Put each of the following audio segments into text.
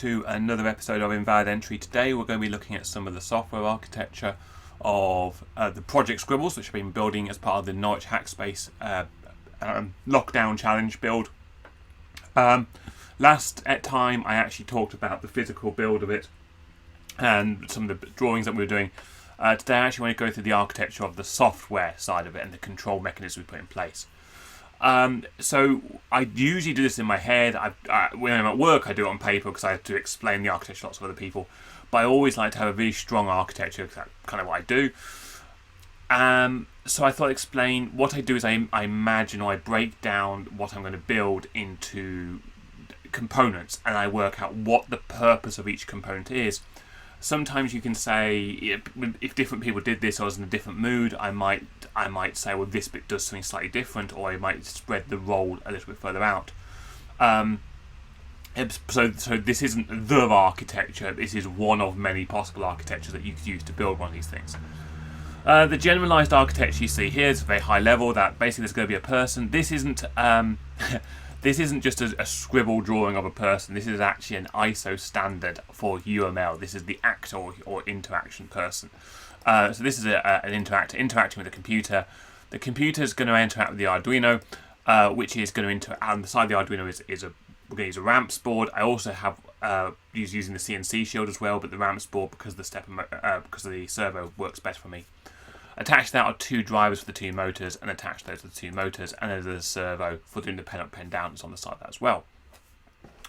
to another episode of Invalid Entry. Today we're going to be looking at some of the software architecture of the project Scribbles, which I've been building as part of the Norwich Hackspace lockdown challenge build. Last time I actually talked about the physical build of it and some of the drawings that we were doing. Today I actually want to go through the architecture of the software side of it and the control mechanisms we put in place. So I usually do this in my head. When I'm at work I do it on paper because I have to explain the architecture to lots of other people, but I always like to have a really strong architecture because that's kind of what I do. So I thought I'd explain what I do is I imagine, or I break down what I'm going to build into components, and I work out what the purpose of each component is. Sometimes you can say, if different people did this, or I was in a different mood, I might say, well, this bit does something slightly different, or I might spread the role a little bit further out. So this isn't the architecture. This is one of many possible architectures that you could use to build one of these things. The generalized architecture you see here is very high level. That basically there's going to be a person. This isn't this isn't just a scribble drawing of a person. This is actually an ISO standard for UML. This is the actor or interaction person. So this is an interacting with a computer. The computer is going to interact with the Arduino, which is going to interact. On the side of the Arduino we're going to use a ramps board. I also have using the CNC shield as well, but the ramps board because the servo works better for me. Attached to that are two drivers for the two motors, and attached to those are the two motors, and there's a servo for doing the pen up, pen down on the side of that as well.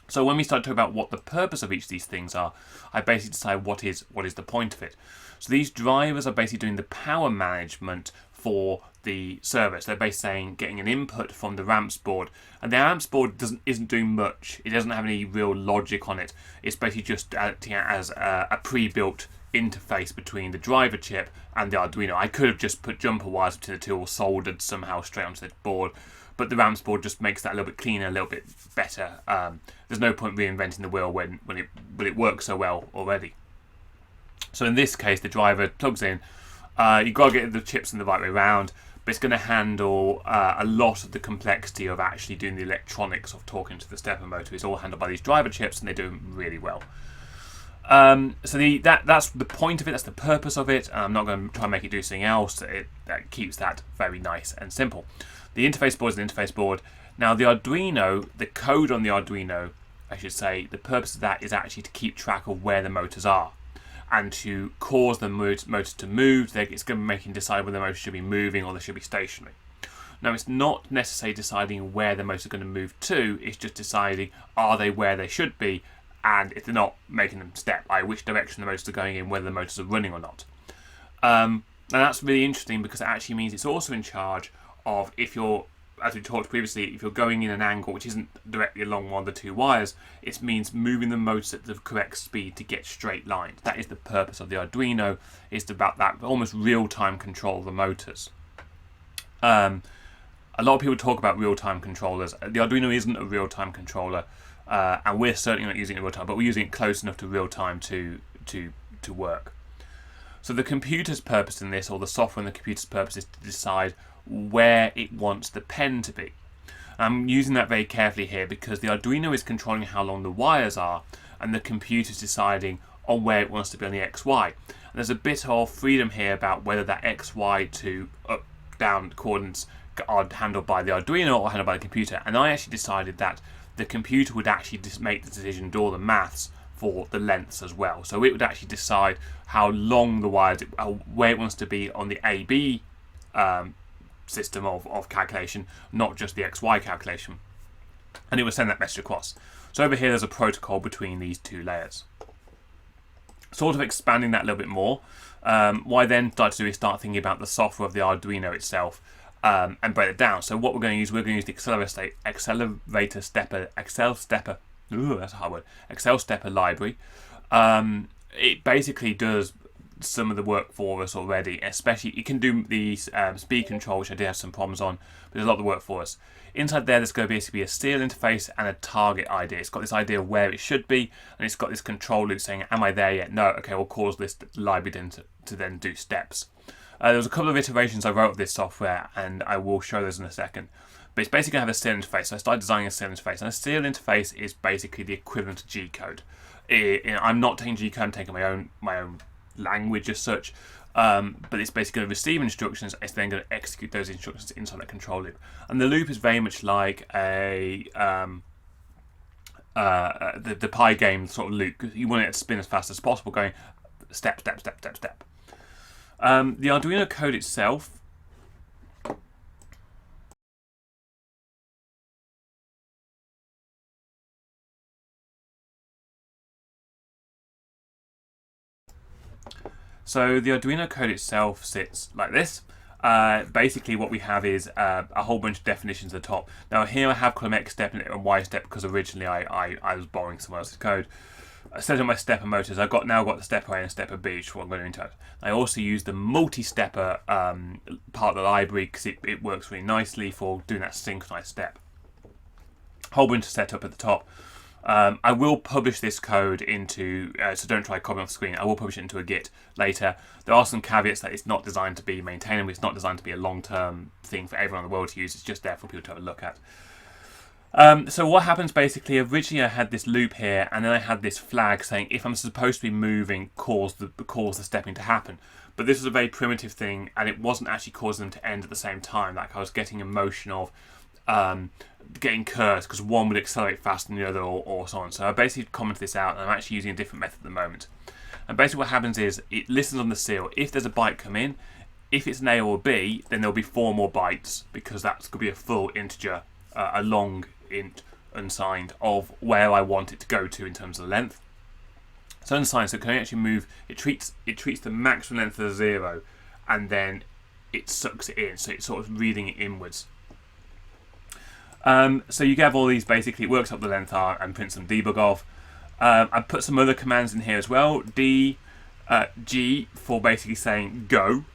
So when we start talking about what the purpose of each of these things are, I basically decide what is the point of it. So these drivers are basically doing the power management for the servo. So they're basically saying getting an input from the ramps board, and the ramps board isn't doing much. It doesn't have any real logic on it. It's basically just acting as a pre-built interface between the driver chip and the Arduino. I could have just put jumper wires between the two or soldered somehow straight onto the board, but the ramps board just makes that a little bit cleaner, a little bit better. There's no point reinventing the wheel when it works so well already. So in this case, the driver plugs in. You've got to get the chips in the right way around, but it's going to handle a lot of the complexity of actually doing the electronics of talking to the stepper motor. It's all handled by these driver chips, and they do them really well. So that's the point of it. That's the purpose of it. I'm not going to try and make it do something else. That keeps that very nice and simple. The interface board is an interface board. Now the Arduino, the code on the Arduino, I should say, the purpose of that is actually to keep track of where the motors are and to cause the motors to move. It's going to be making decide whether the motor should be moving or they should be stationary. Now it's not necessarily deciding where the motors are going to move to. It's just deciding, are they where they should be, and if they're not, making them step, which direction the motors are going in, whether the motors are running or not. And that's really interesting because it actually means it's also in charge of, if you're, as we talked previously, if you're going in an angle which isn't directly along one of the two wires, it means moving the motors at the correct speed to get straight lines. That is the purpose of the Arduino, is about that almost real-time control of the motors. A lot of people talk about real-time controllers. The Arduino isn't a real-time controller. And we're certainly not using it in real time, but we're using it close enough to real time to work. So the computer's purpose in this, or the software in the computer's purpose, is to decide where it wants the pen to be. I'm using that very carefully here because the Arduino is controlling how long the wires are, and the computer's deciding on where it wants to be on the XY. And there's a bit of freedom here about whether that XY to up, down coordinates are handled by the Arduino or handled by the computer. And I actually decided that the computer would actually just make the decision, do all the maths for the lengths as well. So it would actually decide how long the wires, where it wants to be on the AB system of calculation, not just the XY calculation. And it would send that message across. So over here there's a protocol between these two layers. Sort of expanding that a little bit more, what I then started to do is start thinking about the software of the Arduino itself. And break it down. So what we're going to use the Excel stepper library. It basically does some of the work for us already. Especially, you can do the speed control, which I did have some problems on, but there's a lot of work for us. Inside there's going to basically be a serial interface and a target ID. It's got this idea of where it should be, and it's got this control loop saying, am I there yet? No. Okay, we'll cause this library then to then do steps. There was a couple of iterations I wrote of this software, and I will show those in a second. But it's basically going to have a serial interface. So I started designing a serial interface, and a serial interface is basically the equivalent of G code. I'm not taking G code, I'm taking my own language as such. But it's basically going to receive instructions. It's then going to execute those instructions inside that control loop. And the loop is very much like the pie game sort of loop. You want it to spin as fast as possible, going step, step, step, step, step. The Arduino code itself. So the Arduino code itself sits like this. Basically what we have is a whole bunch of definitions at the top. Now here I have column X step and Y step because originally I was borrowing someone else's code. I set up my stepper motors. I've now got the stepper A and stepper B, which is what I'm going to into. I also use the multi-stepper part of the library because it works really nicely for doing that synchronized step. Whole bunch of setup at the top. I will publish this code into, so don't try copying off the screen, I will publish it into a Git later. There are some caveats that it's not designed to be maintainable, it's not designed to be a long-term thing for everyone in the world to use, it's just there for people to have a look at. So what happens basically, originally I had this loop here, and then I had this flag saying if I'm supposed to be moving, cause the stepping to happen. But this was a very primitive thing, and it wasn't actually causing them to end at the same time, like I was getting a motion of getting cursed because one would accelerate faster than the other or so on. So I basically commented this out and I'm actually using a different method at the moment. And basically what happens is it listens on the serial. If there's a byte come in, if it's an A or a B, then there'll be 4 more bytes because that's going to be a full integer, a long int unsigned of where I want it to go to in terms of the length. So unsigned, so it can actually move, it treats the maximum length as 0 and then it sucks it in, so it's sort of reading it inwards. So you have all these, basically it works up the length R and prints some debug of. I put some other commands in here as well. G for basically saying go.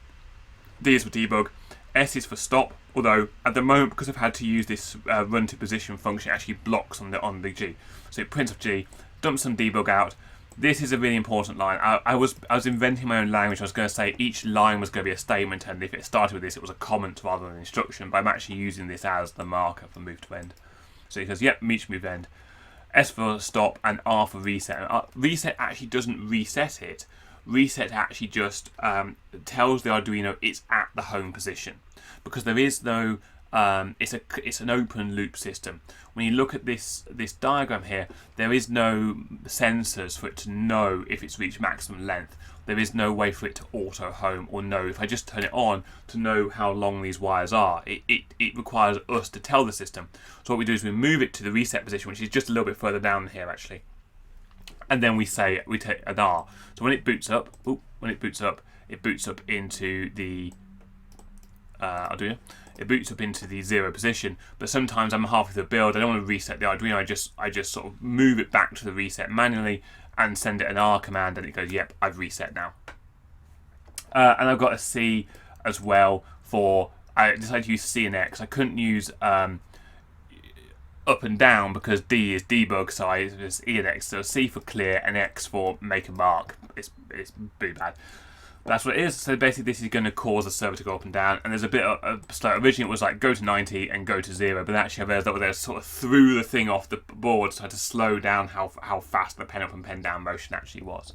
D is for debug. S is for stop. Although at the moment, because I've had to use this run to position function, it actually blocks on the G. So it prints off G, dumps some debug out. This is a really important line. I was inventing my own language. I was going to say each line was going to be a statement, and if it started with this, it was a comment rather than an instruction. But I'm actually using this as the marker for move to end. So it goes, yep, reach move end. S for stop and R for reset. And reset actually doesn't reset it. Reset actually just tells the Arduino it's at the home position because there is no. It's an open loop system. When you look at this diagram here, there is no sensors for it to know if it's reached maximum length. There is no way for it to auto home or know if I just turn it on to know how long these wires are. It requires us to tell the system. So what we do is we move it to the reset position, which is just a little bit further down here actually, and then we take an R. So when it boots up, it boots up into the Arduino. It boots up into the 0 position, but sometimes I'm halfway through the build, I don't want to reset the Arduino, I just sort of move it back to the reset manually and send it an R command and it goes, yep, I've reset now. And I've got a C as well for, I decided to use C and X. I couldn't use up and down because D is debug, so I use E and X. So C for clear and X for make a mark. It's pretty bad. That's what it is. So basically this is going to cause the server to go up and down, and there's a bit of slow. Originally it was like go to 90 and go to 0, but actually I realized that they sort of threw the thing off the board so I had to slow down how fast the pen up and pen down motion actually was.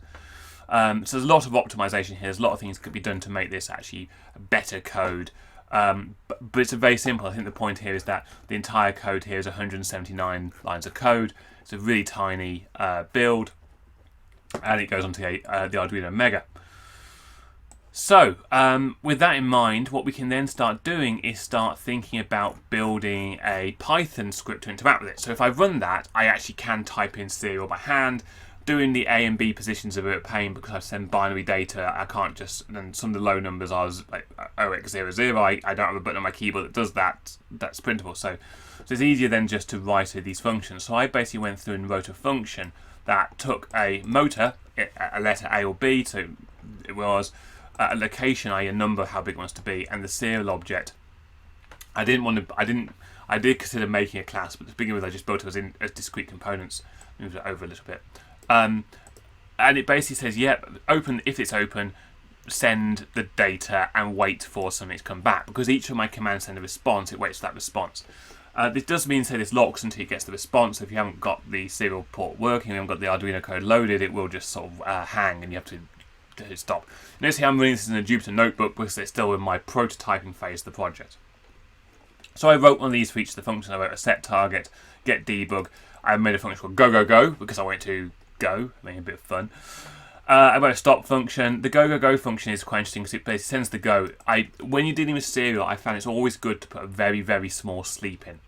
So there's a lot of optimization here. There's a lot of things that could be done to make this actually a better code. But it's a very simple. I think the point here is that the entire code here is 179 lines of code. It's a really tiny build, and it goes onto the Arduino Mega. So, with that in mind, what we can then start doing is start thinking about building a Python script to interact with it. So if I run that, I actually can type in serial by hand. Doing the A and B positions are a bit of a pain because I send binary data. I can't just, and some of the low numbers are like 0x00. I don't have a button on my keyboard that does that. That's printable. So it's easier than just to write these functions. So I basically went through and wrote a function that took a motor, a letter A or B, so it was a location, i.e. a number, how big it wants to be, and the serial object. I did consider making a class, but to begin with I just built it as discrete components. Move it over a little bit. And it basically says, yep, open, if it's open, send the data and wait for something to come back. Because each of my commands send a response, it waits for that response. This does mean, say, this locks until it gets the response. So if you haven't got the serial port working, you haven't got the Arduino code loaded, it will just sort of hang and you have to stop. Notice here I'm running this in a Jupyter notebook because it's still in my prototyping phase of the project. So I wrote one of these for each of the functions. I wrote a set target, get debug. I made a function called go because I want it to go, making a bit of fun. I wrote a stop function. The go function is quite interesting because it basically sends the go. When you're dealing with serial, I found it's always good to put a very, very small sleep in,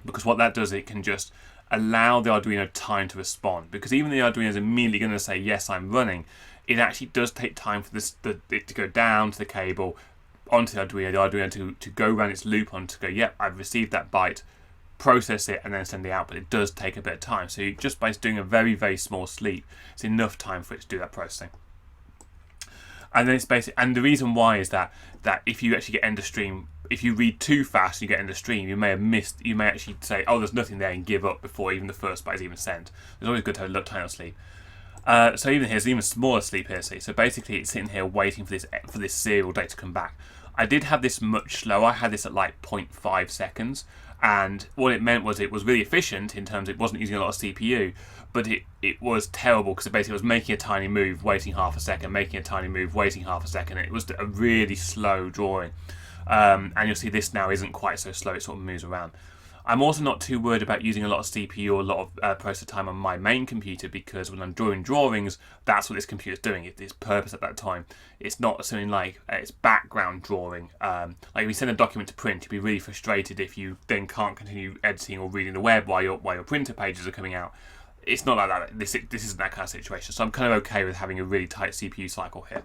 because what that does, it can just allow the Arduino time to respond. Because even the Arduino is immediately going to say, yes, I'm running, it actually does take time for it to go down to the cable, onto the Arduino to go around its loop on to go, yep, I've received that byte, process it, and then send the output. It does take a bit of time. So just by doing a very, very small sleep, it's enough time for it to do that processing. And then it's basic. And the reason why is that if you actually get end of stream, if you read too fast, you get end of stream, you may have missed. You may actually say, "Oh, there's nothing there," and give up before even the first byte is even sent. It's always good to have a little tiny sleep. So even here's even smaller sleep here. See, so basically it's sitting here waiting for this serial data to come back. I did have this much slower. I had this at like 0.5 seconds, and what it meant was it was really efficient in terms of it wasn't using a lot of CPU, but it was terrible because it basically was making a tiny move, waiting half a second, making a tiny move, waiting half a second. It was a really slow drawing, and you'll see this now isn't quite so slow. It sort of moves around. I'm also not too worried about using a lot of CPU or a lot of processor time on my main computer, because when I'm drawing drawings, that's what this computer's doing. Its purpose at that time. It's not something like it's background drawing. Like if you send a document to print, you'd be really frustrated if you then can't continue editing or reading the web while your printer pages are coming out. It's not like that. This isn't that kind of situation. So I'm kind of okay with having a really tight CPU cycle here.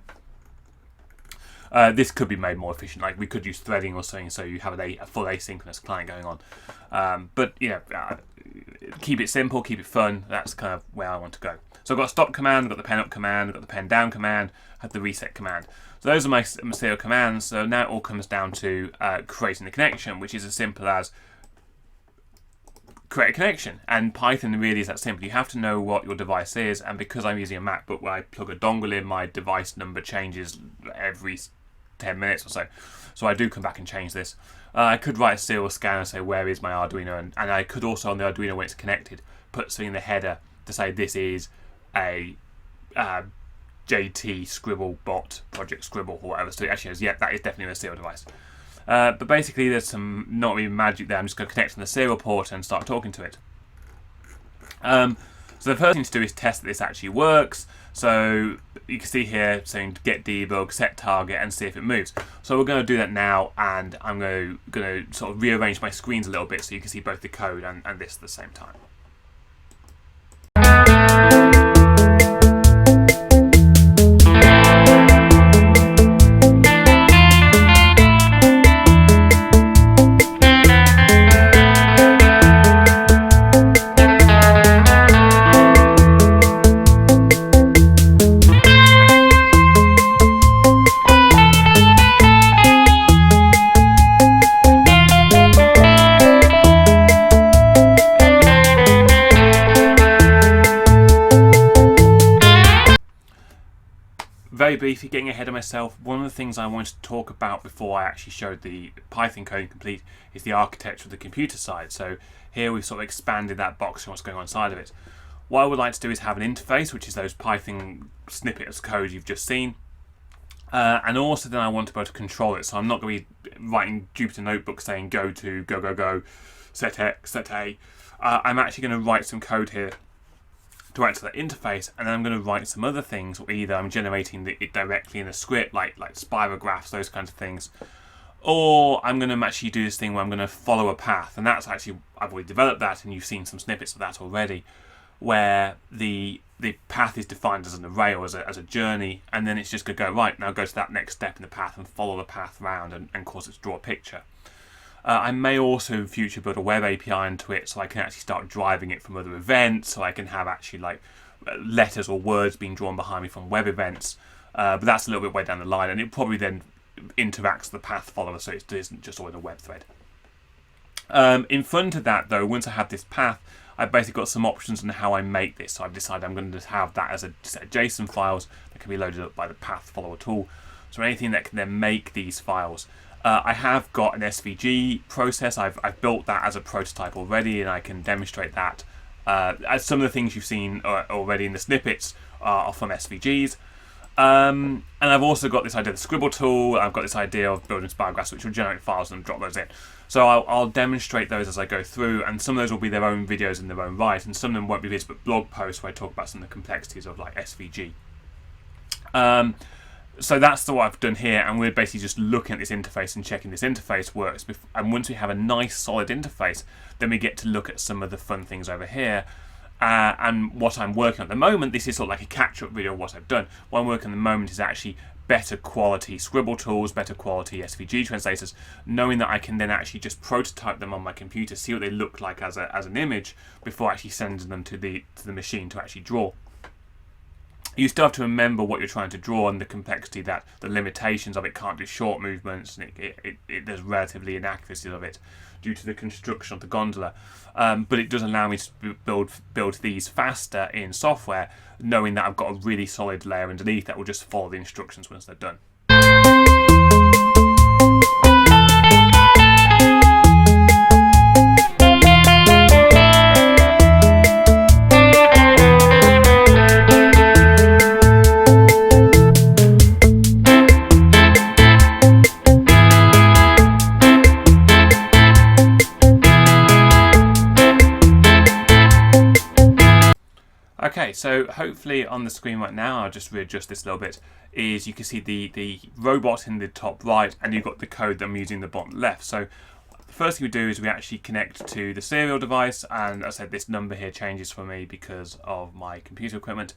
This could be made more efficient. Like we could use threading or something, so you have a full asynchronous client going on. But you know, keep it simple, keep it fun. That's kind of where I want to go. So I've got a stop command, I've got the pen up command, I've got the pen down command, I have the reset command. So those are my serial commands. So now it all comes down to creating the connection, which is as simple as create a connection. And Python really is that simple. You have to know what your device is, and because I'm using a MacBook where I plug a dongle in, my device number changes every 10 minutes or so. So I do come back and change this. I could write a serial scan and say where is my Arduino, and I could also on the Arduino when it's connected put something in the header to say this is a JT Scribble bot, Project Scribble or whatever. So it actually says, yeah, that is definitely a serial device. But basically there's some not really magic there. I'm just going to connect to the serial port and start talking to it. So the first thing to do is test that this actually works. So you can see here saying get debug, set target, and see if it moves. So we're going to do that now, and I'm going to sort of rearrange my screens a little bit so you can see both the code and this at the same time. Very briefly, getting ahead of myself, one of the things I wanted to talk about before I actually showed the Python code complete is the architecture of the computer side. So here we've sort of expanded that box and what's going on inside of it. What I would like to do is have an interface, which is those Python snippets of code you've just seen. And also then I want to be able to control it. So I'm not going to be writing Jupyter notebook saying go to, go, set X, set A. I'm actually going to write some code here to write to that interface, and then I'm going to write some other things. Either I'm generating it directly in a script, like spirographs, those kinds of things, or I'm going to actually do this thing where I'm going to follow a path, and that's actually, I've already developed that, and you've seen some snippets of that already, where the path is defined as an array or as a journey, and then it's just going to go, right, now go to that next step in the path and follow the path around and cause it to draw a picture. I may also in future build a web API into it so I can actually start driving it from other events, so I can have actually like letters or words being drawn behind me from web events. But that's a little bit way down the line, and it probably then interacts with the path follower, so it isn't just always a web thread. In front of that though, once I have this path, I've basically got some options on how I make this. So I've decided I'm going to have that as a set of JSON files that can be loaded up by the path follower tool. So anything that can then make these files I have got an SVG process. I've built that as a prototype already, and I can demonstrate that. As some of the things you've seen already in the snippets are from SVGs. And I've also got this idea of the Scribble tool. I've got this idea of building Spygraphs, which will generate files and drop those in. So I'll demonstrate those as I go through, and some of those will be their own videos in their own right, and some of them won't be videos but blog posts where I talk about some of the complexities of like SVG. So that's what I've done here, and we're basically just looking at this interface and checking this interface works. And once we have a nice solid interface, then we get to look at some of the fun things over here. And what I'm working on at the moment, this is sort of like a catch-up video of what I've done. What I'm working on at the moment is actually better quality Scribble tools, better quality SVG translators, knowing that I can then actually just prototype them on my computer, see what they look like as an image before actually sending them to the machine to actually draw. You still have to remember what you're trying to draw and the complexity, that the limitations of it, can't do short movements, and there's relatively inaccuracies of it due to the construction of the gondola. But it does allow me to build these faster in software, knowing that I've got a really solid layer underneath that will just follow the instructions once they're done. Okay, so hopefully on the screen right now, I'll just readjust this a little bit, is you can see the robot in the top right, and you've got the code that I'm using in the bottom left. So the first thing we do is we actually connect to the serial device, and as I said, this number here changes for me because of my computer equipment.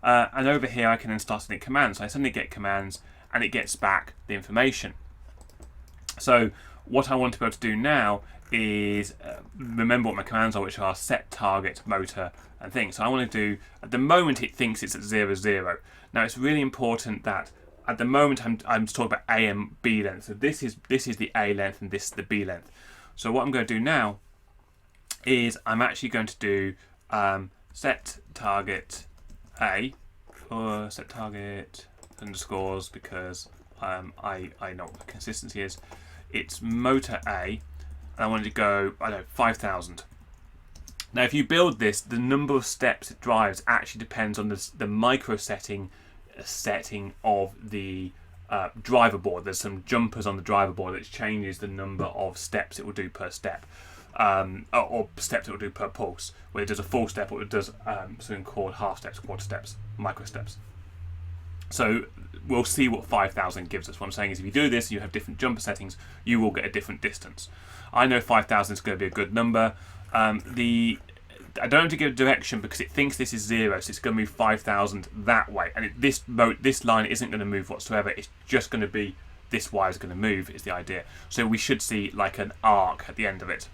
And over here I can then start sending commands. So I suddenly get commands, and it gets back the information. So what I want to be able to do now is remember what my commands are, which are set, target, motor, and things. So I want to do, at the moment it thinks it's at 0, 0. Now it's really important that at the moment I'm talking about A and B length. So this is the A length and this is the B length. So what I'm going to do now is I'm actually going to do set target A, or set target underscores, because I know what the consistency is. It's motor A, and I wanted to go, I don't know, 5,000. Now if you build this, the number of steps it drives actually depends on the micro setting of the driver board. There's some jumpers on the driver board that changes the number of steps it will do per step, or steps it will do per pulse. Where it does a full step, or it does something called half steps, quarter steps, micro steps. So we'll see what 5,000 gives us. What I'm saying is if you do this, you have different jumper settings, you will get a different distance. I know 5,000 is going to be a good number. I don't have to give a direction because it thinks this is 0, so it's going to move 5,000 that way. And this line isn't going to move whatsoever. It's just going to be, this wire is going to move, is the idea. So we should see like an arc at the end of it.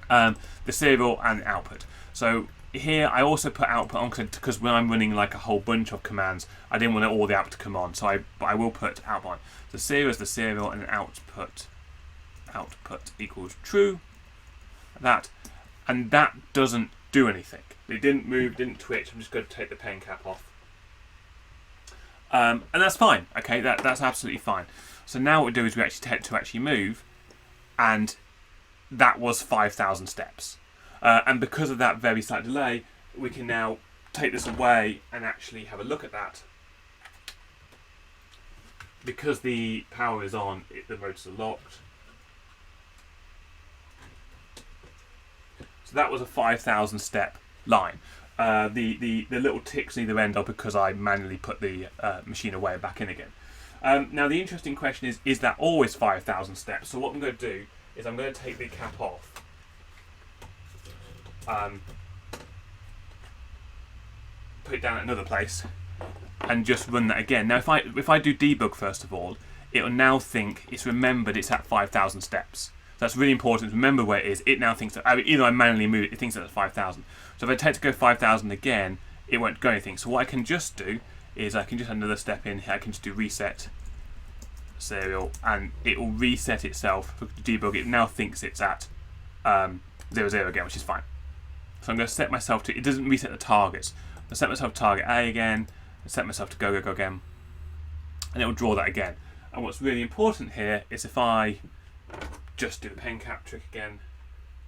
The serial and output. So here I also put output on because when I'm running like a whole bunch of commands, I didn't want all the output to come on, so I will put output on. The serial is the serial, and output equals true. And that doesn't do anything. It didn't move, didn't twitch. I'm just going to take the pen cap off, and that's fine. Okay, that's absolutely fine. So now what we do is we actually move, and that was 5,000 steps. And because of that very slight delay, we can now take this away and actually have a look at that. Because the power is on, the motors are locked. So that was a 5,000 step line. The little ticks on either end are because I manually put the machine away and back in again. Now the interesting question is that always 5,000 steps? So what I'm going to do is I'm going to take the cap off. Put it down at another place and just run that again. Now if I do debug first of all, it will now think it's remembered it's at 5,000 steps. So that's really important to remember where it is. It now thinks that either I manually move it thinks that's 5,000. So if I take to go 5,000 again, it won't go anything. So what I can just do is I can just add another step in here. I can just do reset serial, and it will reset itself for debug. It now thinks it's at 0, 0 again, which is fine. So I'm going to set myself to, it doesn't reset the targets. I'll set myself to target A again, and set myself to go again, and it will draw that again. And what's really important here is if I just do the pen cap trick again.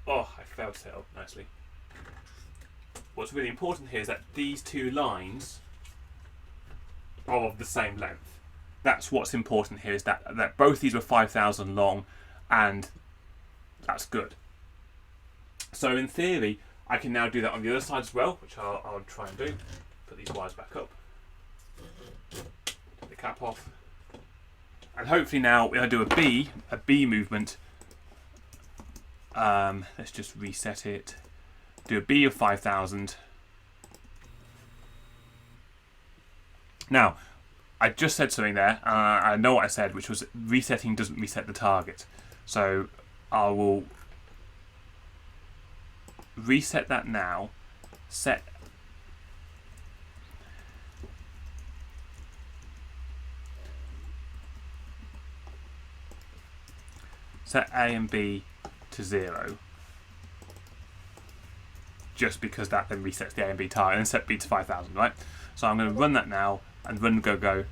Oh, I failed to set it up nicely. What's really important here is that these two lines are of the same length. That's what's important here, is that both these were 5,000 long, and that's good. So in theory, I can now do that on the other side as well, which I'll try and do. Put these wires back up. Take the cap off. And hopefully now, when I do a B movement, let's just reset it. Do a B of 5,000. Now, I just said something there. I know what I said, which was resetting doesn't reset the target. So I will reset that now. Set A and B to 0. Just because that then resets the A and B target, and set B to 5,000, right? So I'm going to run that now and run go,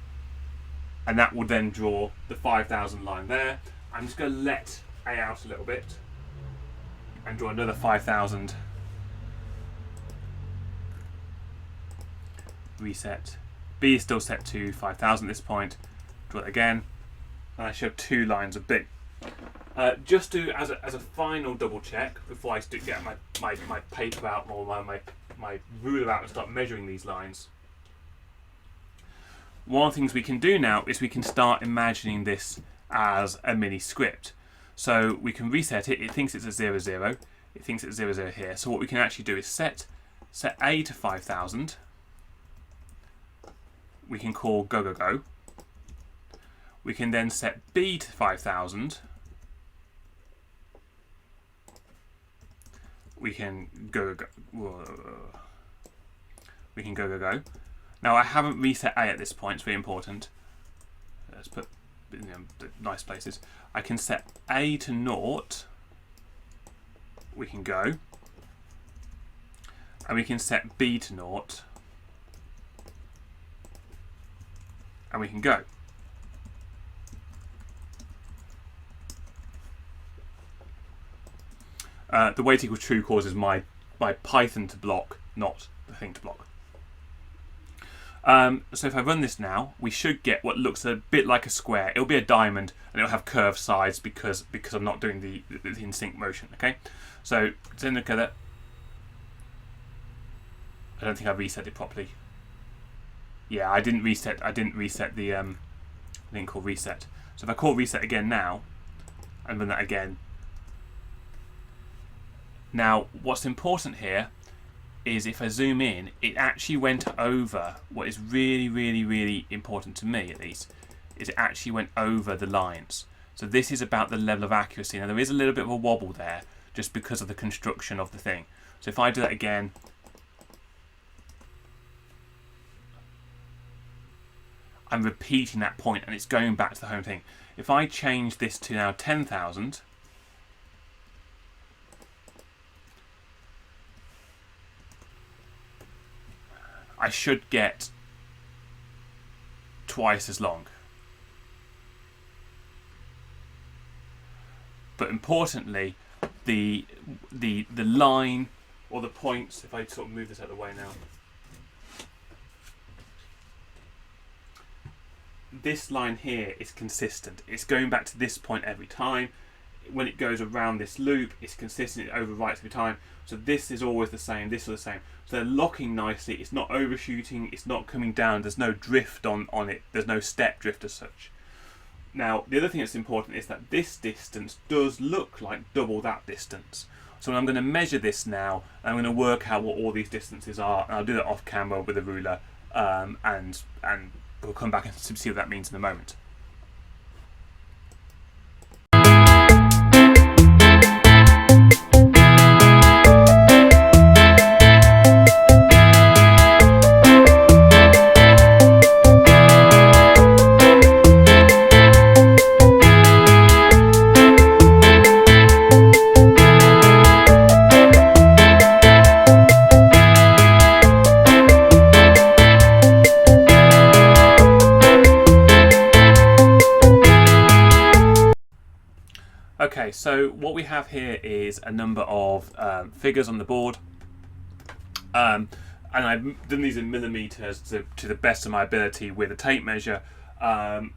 and that will then draw the 5,000 line there. I'm just going to let A out a little bit and draw another 5,000. Reset. B is still set to 5,000 at this point. Draw it again, and I show 2 lines of B. Just to as a final double check before I get my paper out or my ruler out and start measuring these lines. One of the things we can do now is we can start imagining this as a mini script. So we can reset it. It thinks it's at 0, 0. It thinks it's 0, 0 here. So what we can actually do is set A to 5,000. We can call go. We can then set B to 5,000. We can go. We can go. Now I haven't reset A at this point. It's very important. Let's put the nice places. I can set A to 0. We can go, and we can set B to 0, and we can go. The wait equals true causes my Python to block, not the thing to block. So if I run this now, we should get what looks a bit like a square. It'll be a diamond, and it'll have curved sides because I'm not doing the in sync motion. Okay, so then look at that. I don't think I reset it properly. Yeah, I didn't reset the thing called reset. So if I call reset again now, and run that again. Now, what's important here is if I zoom in, it actually went over what is really, really, really important to me, at least, is it actually went over the lines. So this is about the level of accuracy. Now, there is a little bit of a wobble there just because of the construction of the thing. So if I do that again, I'm repeating that point and it's going back to the home thing. If I change this to now 10,000, I should get twice as long. But importantly, the line or the points, if I sort of move this out of the way now, this line here is consistent. It's going back to this point every time. When it goes around this loop, it's consistent, it overwrites every time. So this is always the same, this is the same. So they're locking nicely, it's not overshooting, it's not coming down, there's no drift on it, there's no step drift as such. Now, the other thing that's important is that this distance does look like double that distance. So I'm going to measure this now, and I'm going to work out what all these distances are, and I'll do that off camera with a ruler, and we'll come back and see what that means in a moment. Okay, so what we have here is a number of figures on the board. And I've done these in millimeters to the best of my ability with a tape measure. I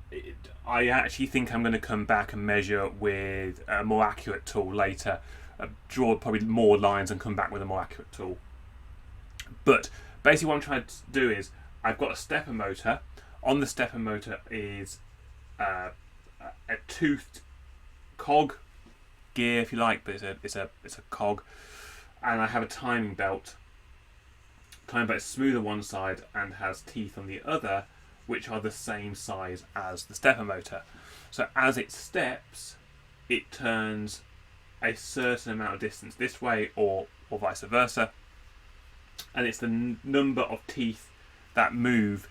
actually think I'm going to come back and measure with a more accurate tool later. Draw probably more lines and come back with a more accurate tool. But basically what I'm trying to do is I've got a stepper motor. On the stepper motor is a toothed cog, gear if you like, but it's a cog. And I have a timing belt. Timing belt is smooth on one side and has teeth on the other, which are the same size as the stepper motor. So as it steps, it turns a certain amount of distance this way or vice versa. And it's the number of teeth that move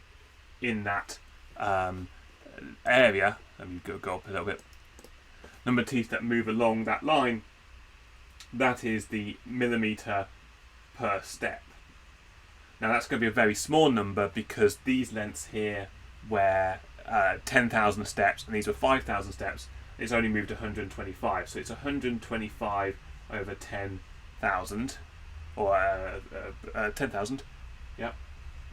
in that area. Let me go up a little bit. Number of teeth that move along that line, that is the millimeter per step. Now that's going to be a very small number because these lengths here were 10,000 steps and these were 5,000 steps. It's only moved 125, so it's 125 over 10,000 or 10,000. Yep,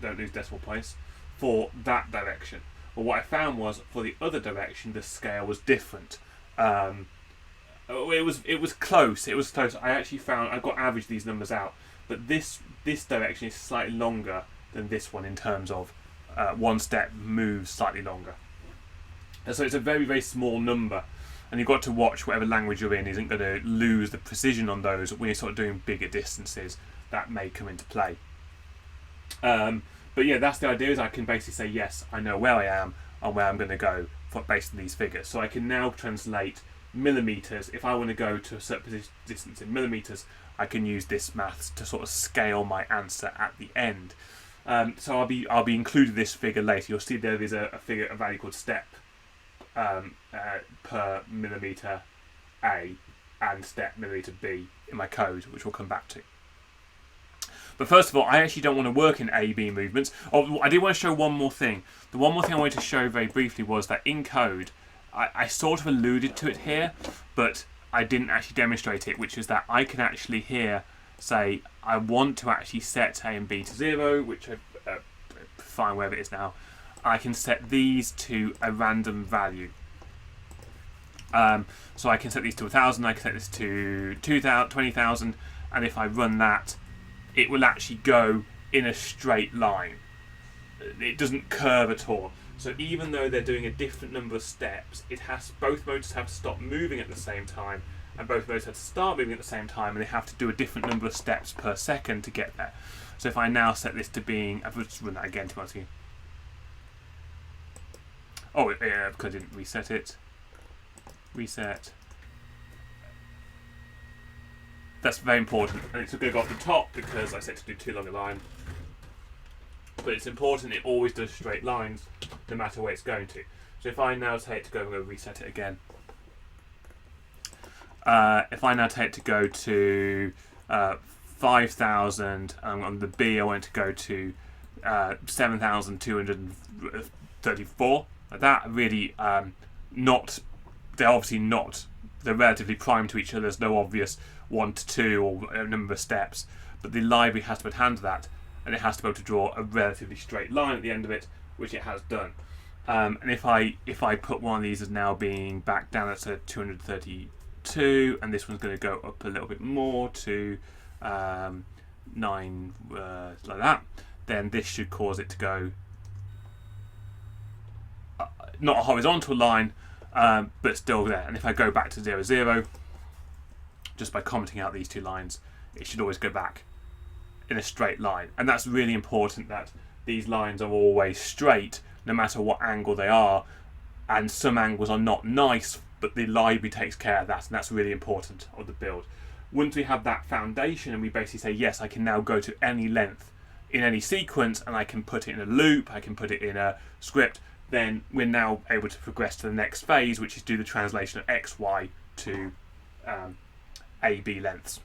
don't lose decimal place for that direction. But what I found was for the other direction the scale was different. It was close. It was close. I actually found I got averaged these numbers out, but this direction is slightly longer than this one in terms of one step moves slightly longer. And so it's a very, very small number, and you've got to watch whatever language you're in isn't going to lose the precision on those when you're sort of doing bigger distances. That may come into play. But yeah, that's the idea, is I can basically say, yes, I know where I am and where I'm going to go based on these figures. So I can now translate millimeters. If I want to go to a certain distance in millimeters, I can use this maths to sort of scale my answer at the end. So I'll be including this figure later. You'll see there is a value called step per millimeter A and step millimeter B in my code, which we'll come back to. But first of all, I actually don't want to work in A-B movements. Oh, I did want to show one more thing. The one more thing I wanted to show very briefly was that in code, I sort of alluded to it here, but I didn't actually demonstrate it, which is that I can actually here say I want to actually set A and B to 0, which I fine wherever it is now. I can set these to a random value. So I can set these to 1,000, I can set this to 2,000, 20,000, and if I run that, it will actually go in a straight line. It doesn't curve at all. So even though they're doing a different number of steps, both motors have to stop moving at the same time, and both motors have to start moving at the same time, and they have to do a different number of steps per second to get there. So if I now set this to being, I've just run that again to be honest with you. Oh, yeah, because I didn't reset it. Reset. That's very important, and it's going to go off the top because I set to do too long a line. But it's important it always does straight lines, no matter where it's going to. So if I now take it to go, I'm going to reset it again. If I now take it to go to 5,000, on the B I want it to go to 7,234. Like that, really, they're obviously not. They're relatively prime to each other. There's no obvious 1 to 2 or a number of steps, but the library has to put hand to that, and it has to be able to draw a relatively straight line at the end of it, which it has done. And if I put one of these as now being back down, that's a 232, and this one's going to go up a little bit more to 9, like that, then this should cause it to go not a horizontal line, but still there. And if I go back to 0, 0, just by commenting out these two lines, it should always go back in a straight line. And that's really important, that these lines are always straight no matter what angle they are, and some angles are not nice, but the library takes care of that, and that's really important of the build. Once we have that foundation and we basically say, yes, I can now go to any length in any sequence, and I can put it in a loop, I can put it in a script, then we're now able to progress to the next phase, which is do the translation of X, Y to A, B lengths.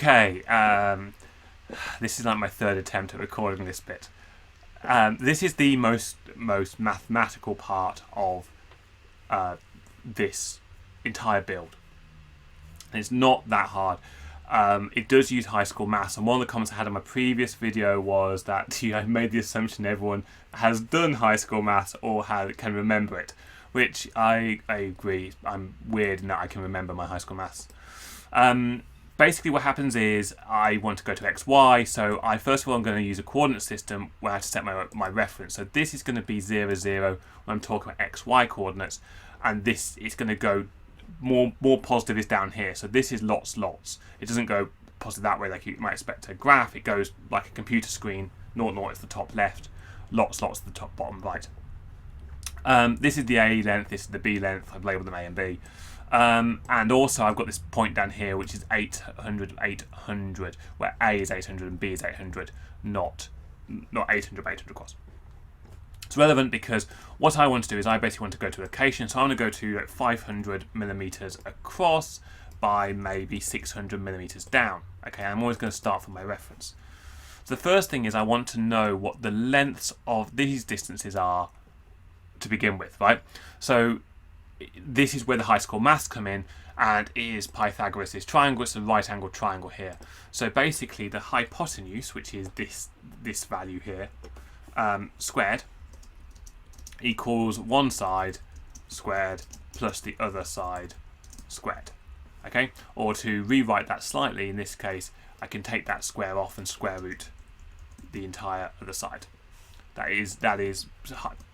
Okay, this is like my third attempt at recording this bit. This is the most mathematical part of this entire build. And it's not that hard. It does use high school maths, and one of the comments I had in my previous video was that I made the assumption everyone has done high school maths or can remember it, which I agree. I'm weird in that I can remember my high school maths. Basically what happens is I want to go to XY, so first of all I'm going to use a coordinate system where I have to set my reference. So this is going to be 0, 0 when I'm talking about XY coordinates, and this is going to go more positive is down here. So this is lots. It doesn't go positive that way like you might expect a graph. It goes like a computer screen. 0, 0 is the top left, lots is the top bottom right. This is the A length, this is the B length. I've labelled them A and B. And also I've got this point down here which is 800, where A is 800 and B is 800, not 800 by 800 across. It's relevant because what I want to do is I basically want to go to a location, so I want to go to 500 millimeters across by maybe 600 millimeters down. Okay, I'm always going to start from my reference. So the first thing is I want to know what the lengths of these distances are to begin with, right? So this is where the high school maths come in, and it is Pythagoras' triangle. It's a right angled triangle here. So basically the hypotenuse, which is this value here, squared, equals one side squared plus the other side squared. Okay, or to rewrite that slightly, in this case I can take that square off and square root the entire other side. That is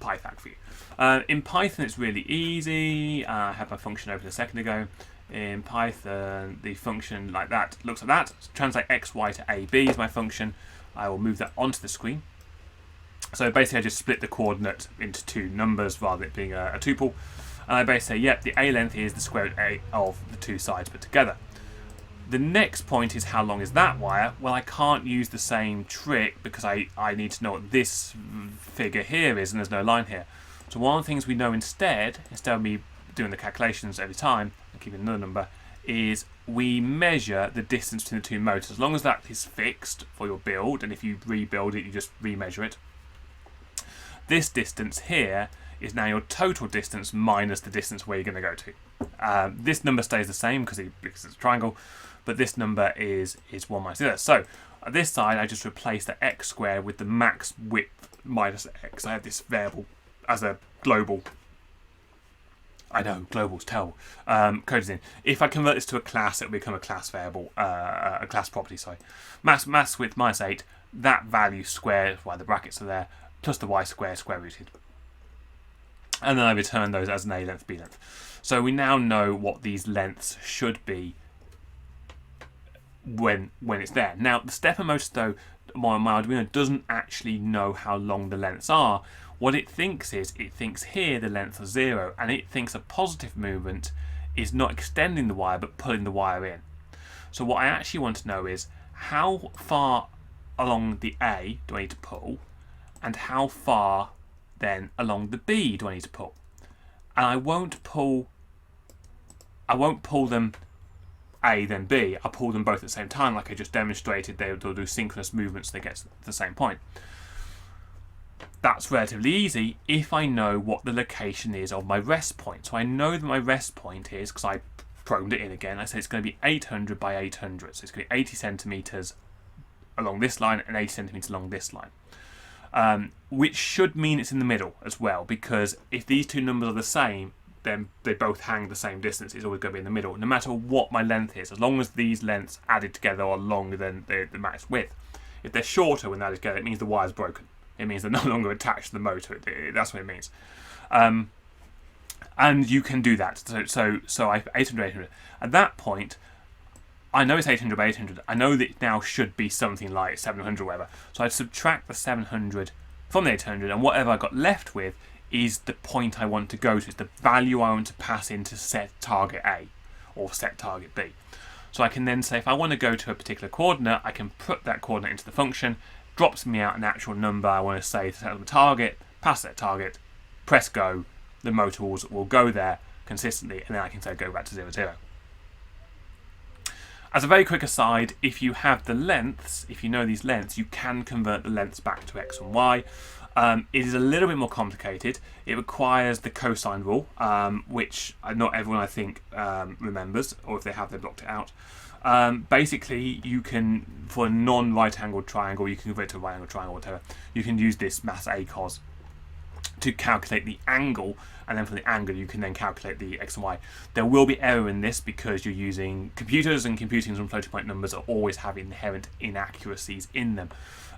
Pythag for you. In Python it's really easy. I had my function open a second ago. In Python the function like that looks like that. Translate xy to ab is my function. I will move that onto the screen. So basically I just split the coordinate into two numbers rather than it being a tuple. And I basically say, yep, the A length is the square root of the two sides put together. The next point is how long is that wire? Well, I can't use the same trick because I need to know what this figure here is, and there's no line here. So one of the things we know instead of me doing the calculations every time and keeping another number, is we measure the distance between the two motors. As long as that is fixed for your build, and if you rebuild it, you just remeasure it. This distance here is now your total distance minus the distance where you're going to go to. This number stays the same because it's a triangle, but this number is 1 minus the other. So at this side, I just replace the x squared with the max width minus x. I have this variable as a global. I know, global's terrible. Coded in. If I convert this to a class, it will become a class variable, a class property, sorry. Max width minus 8, that value squared, why the brackets are there, plus the y squared square rooted. And then I return those as an A length, B length. So we now know what these lengths should be when it's there. Now the stepper motor though, my Arduino doesn't actually know how long the lengths are. What it thinks is, it thinks here the length is 0, and it thinks a positive movement is not extending the wire but pulling the wire in. So what I actually want to know is how far along the A do I need to pull, and how far then along the B do I need to pull. And I won't pull them A then B. I'll pull them both at the same time, like I just demonstrated. They'll do synchronous movements, they get to the same point. That's relatively easy if I know what the location is of my rest point. So I know that my rest point is, because I programmed it in again, I said it's going to be 800 by 800. So it's going to be 80 centimeters along this line and 80 centimeters along this line. Which should mean it's in the middle as well, because if these two numbers are the same, then they both hang the same distance. It's always going to be in the middle, no matter what my length is, as long as these lengths added together are longer than the max width. If they're shorter when they're added together, it means the wire's broken. It means they're no longer attached to the motor. That's what it means. And you can do that. So I 800, 800. At that point, I know it's 800 by 800. I know that it now should be something like 700 or whatever. So I'd subtract the 700 from the 800, and whatever I got left with is the point I want to go to. It's the value I want to pass into set target A or set target B. So I can then say if I want to go to a particular coordinate, I can put that coordinate into the function, drops me out an actual number I want to say to set the target, pass that target, press go, the motor will go there consistently, and then I can say go back to 0, 0. As a very quick aside, if you have the lengths, if you know these lengths, you can convert the lengths back to x and y. It is a little bit more complicated. It requires the cosine rule, which not everyone, I think, remembers, or if they have, they blocked it out. Basically, you can, for a non-right-angled triangle, you can convert it to a right-angled triangle, whatever. You can use this maths ACOS to calculate the angle, and then from the angle you can then calculate the x and y. There will be error in this because you're using computers, and computing from floating point numbers are always have inherent inaccuracies in them.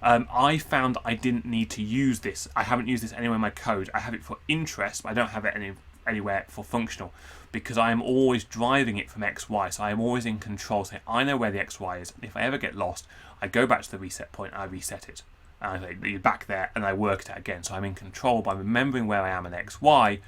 I found I didn't need to use this. I haven't used this anywhere in my code. I have it for interest, but I don't have it anywhere for functional, because I am always driving it from XY, so I am always in control. So I know where the XY is. If I ever get lost, I go back to the reset point, I reset it. And I say, you're back there, and I work it out again. So I'm in control by remembering where I am in XY,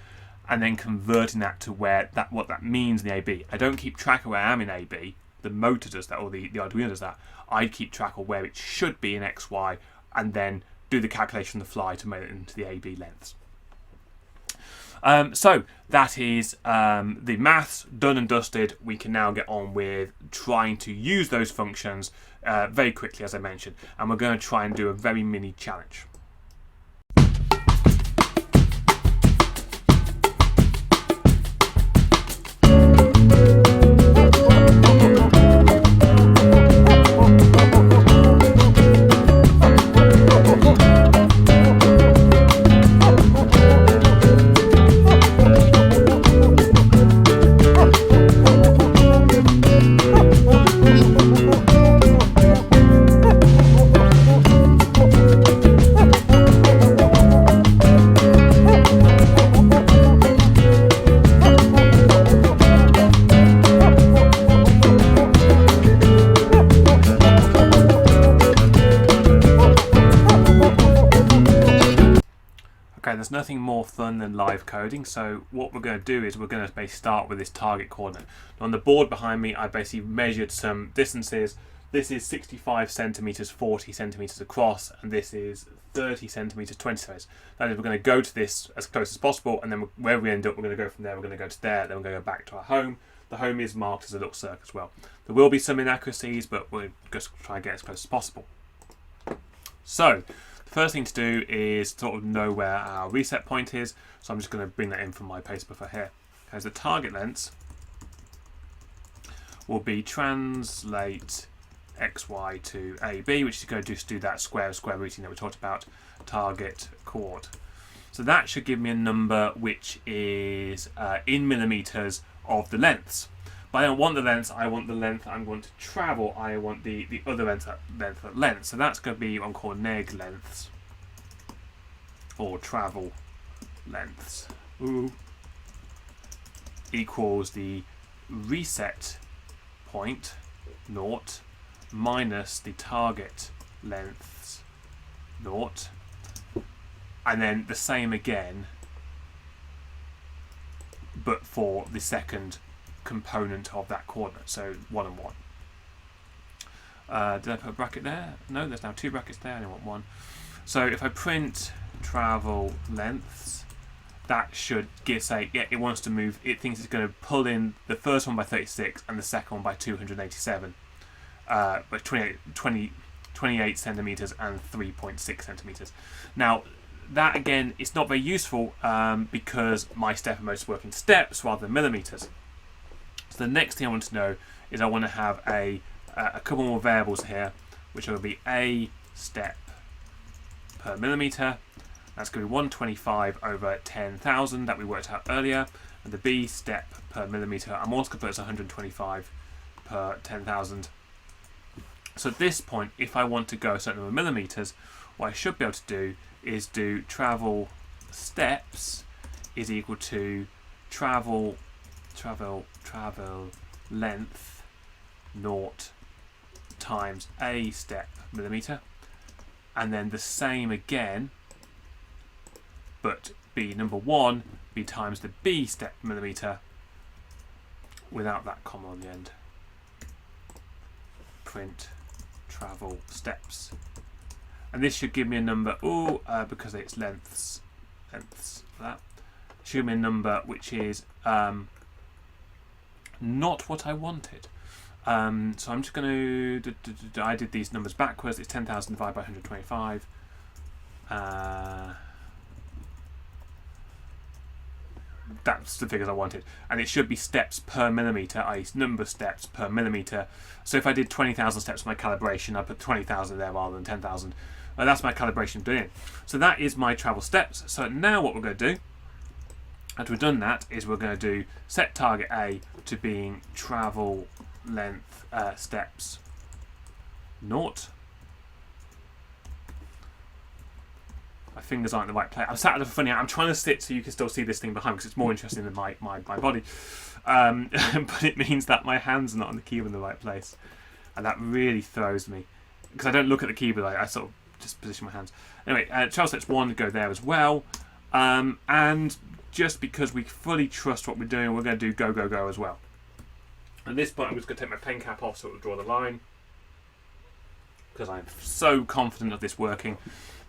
and then converting that to what that means in the AB. I don't keep track of where I am in AB. The motor does that, or the Arduino does that. I keep track of where it should be in XY, and then do the calculation on the fly to make it into the AB lengths. So that is the maths done and dusted. We can now get on with trying to use those functions very quickly, as I mentioned, and we're going to try and do a very mini challenge. There's nothing more fun than live coding, so what we're going to do is we're going to basically start with this target coordinate. On the board behind me, I basically measured some distances. This is 65 centimeters, 40 centimeters across, and this is 30 centimeters, 20 centimeters. That is, we're going to go to this as close as possible, and then where we end up, we're going to go from there. We're going to go to there, then we're going to go back to our home. The home is marked as a little circle as well. There will be some inaccuracies, but we'll just try and get as close as possible. So the first thing to do is sort of know where our reset point is. So I'm just going to bring that in from my paste buffer here. Okay, the target length will be translate XY to AB, which is going to just do that square rooting that we talked about, target chord. So that should give me a number which is in millimeters of the lengths. But I don't want the length, I want the length I'm going to travel, I want the other length. So that's going to be what I'm calling neg lengths, or travel lengths. Ooh. Equals the reset point, 0, minus the target lengths, 0. And then the same again, but for the second component of that coordinate, so 1 and 1. Did I put a bracket there? No, there's now 2 brackets there, I only want 1. So if I print travel lengths, that should say, yeah, it wants to move, it thinks it's going to pull in the first one by 36 and the second one by 287, but 28 centimeters and 3.6 centimeters. Now, that again, it's not very useful because my step modes work in steps rather than millimeters. So the next thing I want to know is I want to have a couple more variables here, which will be a step per millimeter. That's going to be 125 over 10,000 that we worked out earlier, and the b step per millimeter, I'm also going to put as 125 per 10,000. So at this point, if I want to go a certain number of millimeters, what I should be able to do is do travel steps is equal to travel length 0 times a step millimeter, and then the same again, but b number 1 be times the b step millimeter without that comma on the end. Print travel steps, and this should give me a number. Because it's lengths for that, should give me a number which is not what I wanted. So I'm just going to, I did these numbers backwards. It's 10,000 divided by 125. That's the figures I wanted. And it should be steps per millimetre, i.e. number of steps per millimetre. So if I did 20,000 steps for my calibration, I put 20,000 there rather than 10,000. That's my calibration doing. So that is my travel steps. So now what we're going to do, after we've done that, is we're going to do set target A to being travel length steps 0. My fingers aren't in the right place. I'm sat at a funny. I'm trying to sit so you can still see this thing behind because it's more interesting than my body. But it means that my hands are not on the keyboard in the right place, and that really throws me because I don't look at the keyboard. I sort of just position my hands. Anyway, travel steps 1 go there as well, and just because we fully trust what we're doing, we're going to do go go go as well. At this point, I'm just going to take my pen cap off so it will draw the line because I'm so confident of this working.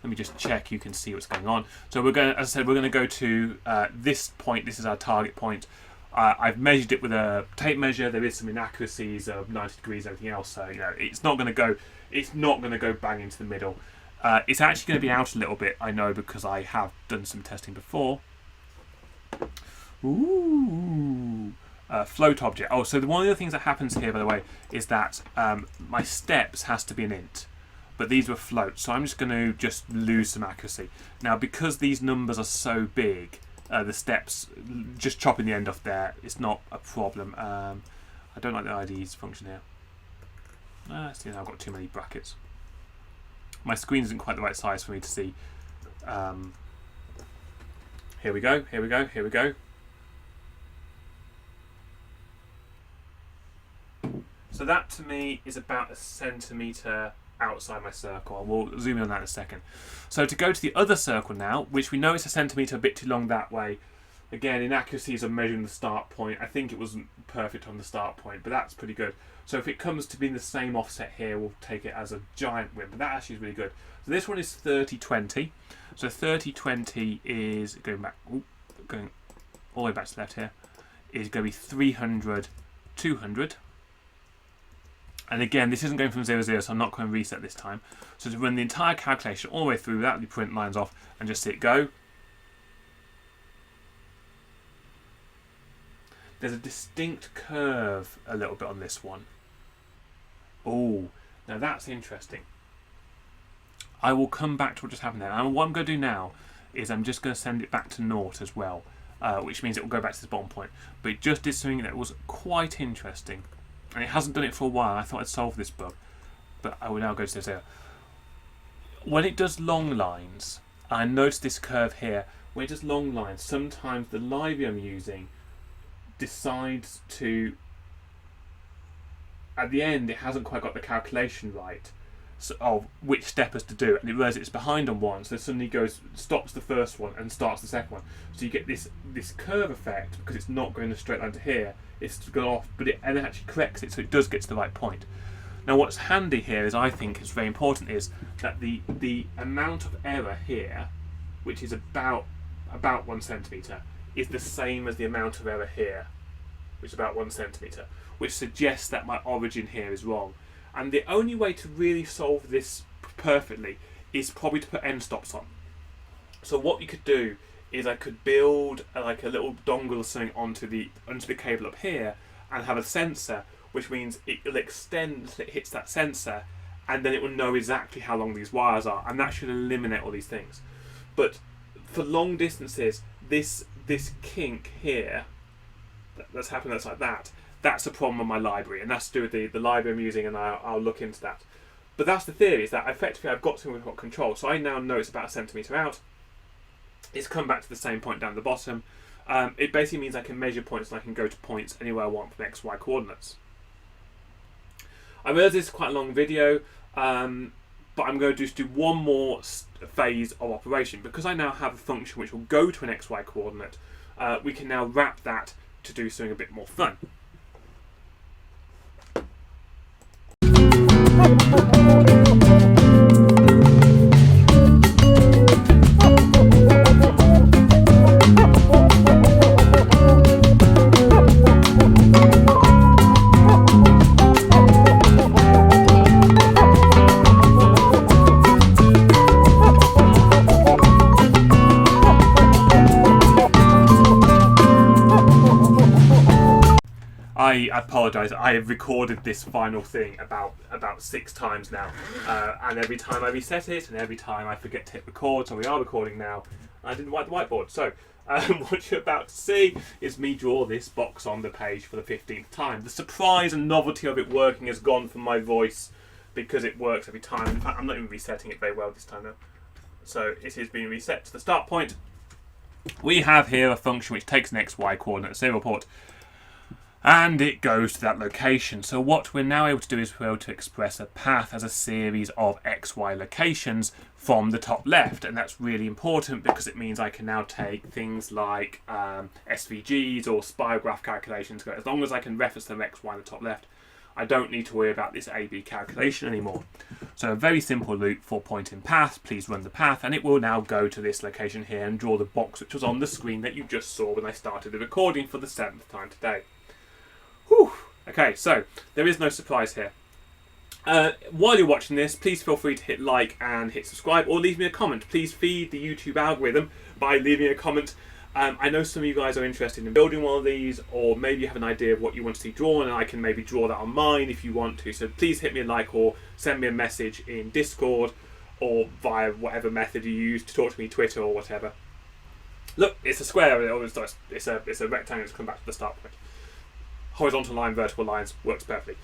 Let me just check you can see what's going on. So we're going to, as I said, we're going to go to this point. This is our target point. I've measured it with a tape measure. There is some inaccuracies of 90 degrees and everything else. So you know, it's not going to go. It's not going to go bang into the middle. It's actually going to be out a little bit. I know because I have done some testing before. Ooh. Float object. Oh, so one of the things that happens here, by the way, is that my steps has to be an int. But these were floats, so I'm just going to just lose some accuracy. Now, because these numbers are so big, the steps, just chopping the end off there, it's not a problem. I don't like the ID's function here. See, now I've got too many brackets. My screen isn't quite the right size for me to see. Here we go, here we go, here we go. So that, to me, is about 1 centimetre outside my circle. I will zoom in on that in a second. So to go to the other circle now, which we know it's 1 centimetre, a bit too long that way. Again, inaccuracies of measuring the start point. I think it wasn't perfect on the start point, but that's pretty good. So if it comes to being the same offset here, we'll take it as a giant win, but that actually is really good. So this one is 30-20. So 30-20 is going back, going all the way back to the left here, is going to be 300, 200. And again, this isn't going from 0, 0, so I'm not going to reset this time. So to run the entire calculation all the way through without the print lines off and just see it go. There's a distinct curve a little bit on this one. Oh, now that's interesting. I will come back to what just happened there. And what I'm going to do now is I'm just going to send it back to 0 as well, which means it will go back to this bottom point. But it just did something that was quite interesting. And it hasn't done it for a while. I thought I'd solve this bug, but I will now go to 0. When it does long lines, I noticed this curve here. When it does long lines, sometimes the library I'm using decides to, at the end, it hasn't quite got the calculation right of which step has to do it, and it realizes it's behind on one, so it suddenly stops the first one and starts the second one. So you get this curve effect because it's not going a straight line to here. It's gone off, but it actually corrects it, so it does get to the right point. Now, what's handy here is, I think, is very important, is that the amount of error here, which is about 1 centimetre, is the same as the amount of error here, which is about 1 centimetre, which suggests that my origin here is wrong. And the only way to really solve this perfectly is probably to put end stops on. So what you could do is I could build like a little dongle or something onto the cable up here and have a sensor, which means it'll extend until it hits that sensor, and then it will know exactly how long these wires are, and that should eliminate all these things. But for long distances, this kink here that's happened, that's like that, that's a problem on my library, and that's to do with the library I'm using, and I'll look into that. But that's the theory, is that effectively I've got something with control. So I now know it's about 1 centimetre out. It's come back to the same point down the bottom. It basically means I can measure points and I can go to points anywhere I want from X, Y coordinates. I realize this is quite a long video, but I'm going to just do one more phase of operation. Because I now have a function which will go to an X, Y coordinate, we can now wrap that to do something a bit more fun. apologise. I have recorded this final thing about 6 times now, and every time I reset it, and every time I forget to hit record. So we are recording now. I didn't wipe the whiteboard. So what you're about to see is me draw this box on the page for the 15th time. The surprise and novelty of it working has gone from my voice because it works every time. In fact, I'm not even resetting it very well this time now. So it is being reset to the start point. We have here a function which takes an XY coordinate, a serial port, and it goes to that location. So what we're now able to do is we're able to express a path as a series of XY locations from the top left, and that's really important because it means I can now take things like SVGs or spirograph calculations. As long as I can reference them XY in the top left, I don't need to worry about this AB calculation anymore. So a very simple loop for pointing path. Please run the path, and it will now go to this location here and draw the box which was on the screen that you just saw when I started the recording for the 7th time today. Whew. Okay, so there is no surprise here. While you're watching this, please feel free to hit like and hit subscribe, or leave me a comment. Please feed the YouTube algorithm by leaving a comment. I know some of you guys are interested in building one of these, or maybe you have an idea of what you want to see drawn, and I can maybe draw that on mine if you want to. So please hit me a like or send me a message in Discord or via whatever method you use to talk to me, Twitter or whatever. Look, it's a square, it's a rectangle to come back to the start point. Horizontal line, vertical lines, works perfectly.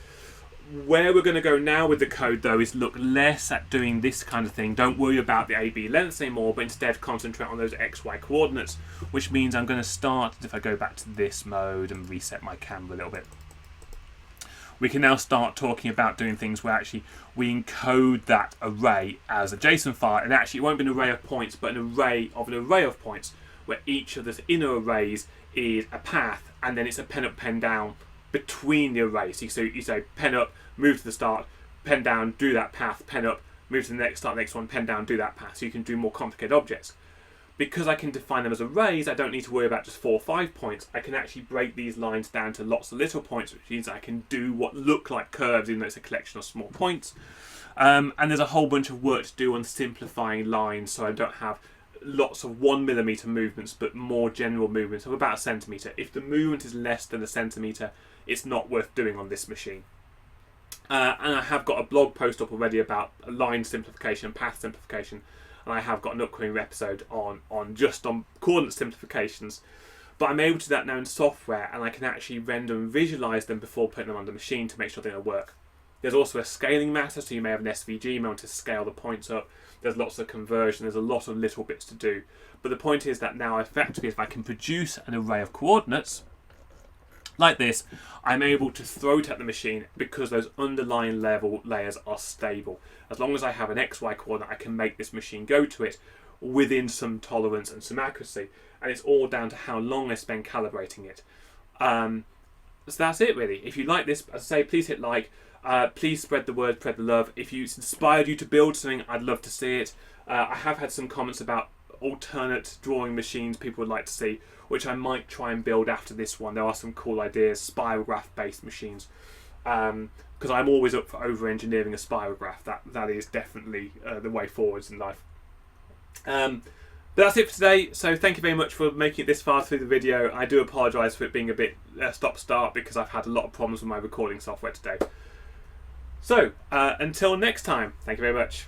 Where we're going to go now with the code though is look less at doing this kind of thing. Don't worry about the AB lengths anymore, but instead concentrate on those XY coordinates, which means I'm going to start, if I go back to this mode and reset my camera a little bit, we can now start talking about doing things where actually we encode that array as a JSON file, and actually it won't be an array of points, but an array of points, where each of the inner arrays is a path, and then it's a pen up, pen down between the arrays. So you say pen up, move to the start, pen down, do that path, pen up, move to the next, start the next one, pen down, do that path. So you can do more complicated objects. Because I can define them as arrays, I don't need to worry about just 4 or 5 points. I can actually break these lines down to lots of little points, which means I can do what look like curves, even though it's a collection of small points. And there's a whole bunch of work to do on simplifying lines, so I don't have lots of 1 millimeter movements, but more general movements of about a centimeter. If the movement is less than a centimeter, it's not worth doing on this machine. And I have got a blog post up already about line simplification, path simplification, and I have got an upcoming episode on coordinate simplifications. But I'm able to do that now in software, and I can actually render and visualize them before putting them on the machine to make sure they're going to work. There's also a scaling matter, so you may have an SVG, you may want to scale the points up. There's lots of conversion, there's a lot of little bits to do. But the point is that now effectively, if I can produce an array of coordinates like this, I'm able to throw it at the machine because those underlying layers are stable. As long as I have an XY coordinate, I can make this machine go to it within some tolerance and some accuracy. And it's all down to how long I spend calibrating it. So that's it really. If you like this, as I say, please hit like. Please spread the word, spread the love. If it's inspired you to build something, I'd love to see it. I have had some comments about alternate drawing machines people would like to see, which I might try and build after this one. There are some cool ideas, spirograph based machines, because I'm always up for over engineering a spirograph. That is definitely the way forwards in life. But that's it for today. So thank you very much for making it this far through the video. I do apologise for it being a bit stop-start because I've had a lot of problems with my recording software today. So until next time, thank you very much.